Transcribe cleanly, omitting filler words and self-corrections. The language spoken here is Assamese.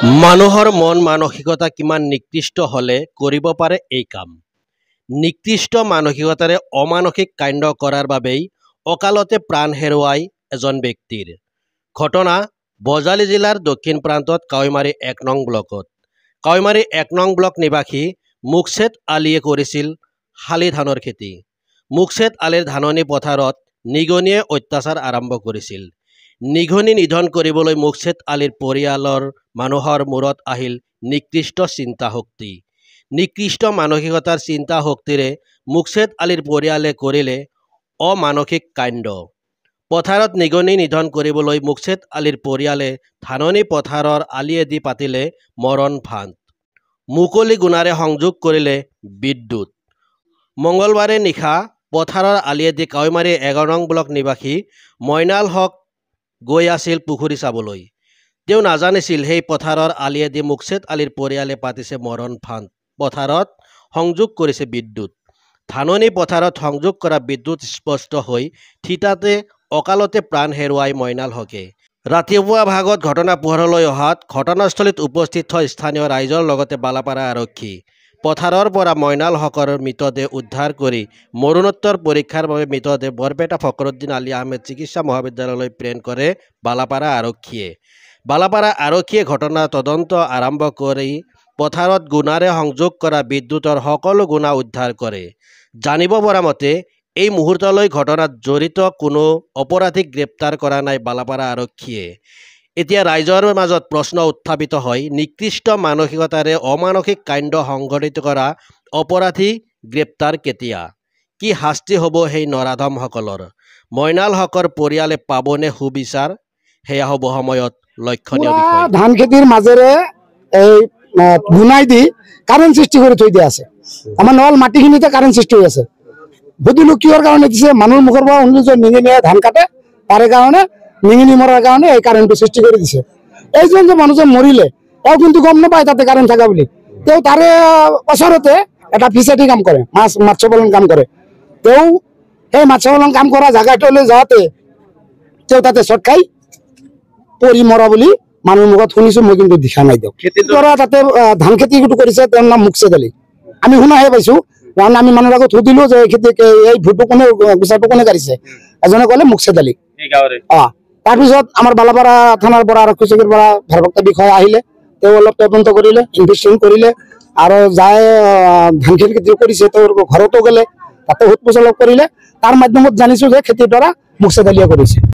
মানুহৰ মন মানসিকতা কিমান নিকৃষ্ট হলে কৰিব পাৰে এই কাম। নিকৃষ্ট মানসিকতাৰে অমানসিক কাণ্ড কৰাৰ বাবেই অকালতে প্ৰাণ হেৰুৱাই এজন ব্যক্তিৰ ঘটনা বজালী জিলাৰ দক্ষিণ প্ৰান্তত কাৱৈমাৰী ১ নং ব্লকত। কাৱৈমাৰী ১ নং ব্লক নিবাসী মুকছেদ আলীয়ে কৰিছিল শালি ধানৰ খেতি। মুকছেদ আলীৰ ধাননি পথাৰত নিগনিয়ে অত্যাচাৰ আৰম্ভ কৰিছিল। নিগনি নিধন কৰিবলৈ মুকছেদ আলীৰ পৰিয়ালৰ মানুহৰ মূৰত আহিল নিকৃষ্ট চিন্তা শক্তি। নিকৃষ্ট মানসিকতাৰ চিন্তা শক্তিৰে মুকছেদ আলীৰ পৰিয়ালে কৰিলে অমানসিক কাণ্ড। পথাৰত নিগনি নিধন কৰিবলৈ মুকছেদ আলীৰ পৰিয়ালে ধাননি পথাৰৰ আলিয়েদি পাতিলে মৰণ ফান্দ। মুকলি গুণাৰে সংযোগ কৰিলে বিদ্যুৎ। মঙলবাৰে নিশা পথাৰৰ আলিয়েদি কাৱৈমাৰী ১১ নং ব্লক নিবাসী মইনাল হক গৈ আছিল পুখুৰী চাবলৈ। তেওঁ নাজানিছিল সেই পথাৰৰ আলিয়েদি মুকছেদ আলীৰ পৰিয়ালে পাতিছে মৰণ ফান্দ। পথাৰত সংযোগ কৰিছে বিদ্যুৎ। ধাননি পথাৰত সংযোগ কৰা বিদ্যুৎ স্পষ্ট হৈ থিতাতে অকালতে প্ৰাণ হেৰুৱাই মইনাল হকে। ৰাতিপুৱা ভাগত ঘটনা পোহৰলৈ অহাত ঘটনাস্থলীত উপস্থিত হৈ স্থানীয় ৰাইজৰ লগতে বালাপাৰা আৰক্ষী পথাৰৰ পৰা মইনাল হকৰ মৃতদেহ উদ্ধাৰ কৰি মৰণোত্তৰ পৰীক্ষাৰ বাবে মৃতদেহ বৰপেটা ফখৰুদ্দিন আলী আহমেদ চিকিৎসা মহাবিদ্যালয়লৈ প্ৰেৰণ কৰে বালাপাৰা আৰক্ষীয়ে। বালাপাৰা আৰক্ষীয়ে ঘটনাৰ তদন্ত আৰম্ভ কৰি পথাৰত গুণাৰে সংযোগ কৰা বিদ্যুতৰ সকলো গুণা উদ্ধাৰ কৰে। জানিব পৰা মতে এই মুহূৰ্তলৈ ঘটনাত জড়িত কোনো অপৰাধীক গ্ৰেপ্তাৰ কৰা নাই বালাপাৰা আৰক্ষীয়ে। এতিয়া ৰাইজৰ মাজত প্ৰশ্ন উত্থাপিত হয়, নিকৃষ্ট মানসিকতাৰে অমানসিক কাণ্ড সংঘটিত কৰা অপৰাধী গ্ৰেপ্তাৰ কেতিয়া? কি শাস্তি হ'ব সেই নৰাধমসকলৰ? মইনাল হকৰ পৰিয়ালে পাবনে সুবিচাৰ? সেয়া হ'ব সময়ত লক্ষণীয় বিষয়। ধান খেতিৰ মাজেৰে এই গুণাই দি কাৰেণ্ট সৃষ্টি কৰি থৈ দিয়া আছে। আমাৰ নহল মাটিখিনিতে কাৰেণ্ট সৃষ্টি হৈ আছে। বুধিলো কিহৰ কাৰণে দিছে, মানুহৰ মুখৰ পৰা শুনিলো যে নিগনিয়ে ধান কাটে, তাৰে কাৰণে নিগনি মৰাৰ কাৰণে এই কাৰেণ্টটো সৃষ্টি কৰি দিছে। এইজন যে মানুহজন মৰিলে তেওঁ কিন্তু গম নাপায় তাতে কাৰেণ্ট থকা বুলি। তেওঁ তাৰে ওচৰতে এটা ফিচাৰী কাম কৰে, মাছ পালন কাম কৰে। তেওঁ সেই মাছ পালন কাম কৰা জেগাটোলৈ যাওঁতে তেওঁ তাতে চট খাই পৰি মৰা বুলি মানুহৰ মুখত শুনিছো, মই কিন্তু দেখা নাই। দিয়ক খেতিডৰা তাতে ধান খেতি কৰিছে, তেওঁৰ নাম মুকছেদ আলী। আমি শুনাহে পাইছো, কাৰণ আমি মানুহৰ আগত সুধিলো যে এই খেতি এই ভূটো কোনে বিচাৰটো কোনে কাঢ়িছে, এজনে ক'লে মুকছেদ আলী। তাৰপিছত আমাৰ বালাপাৰা থানাৰ পৰা আৰক্ষী চকীৰ পৰা ভাৰপ্ৰাপ্ত বিষয়া আহিলে, তেওঁ অলপ তদন্ত কৰিলে, ইনভেষ্টিগেশ্যন কৰিলে আৰু যাই ধান খেতি কৰিছে তেওঁৰ ঘৰতো গ'লে, তাতে সোধ পোছ অলপ কৰিলে। তাৰ মাধ্যমত জানিছো যে খেতিডৰা মুকছেদ আলীয়ে কৰিছে।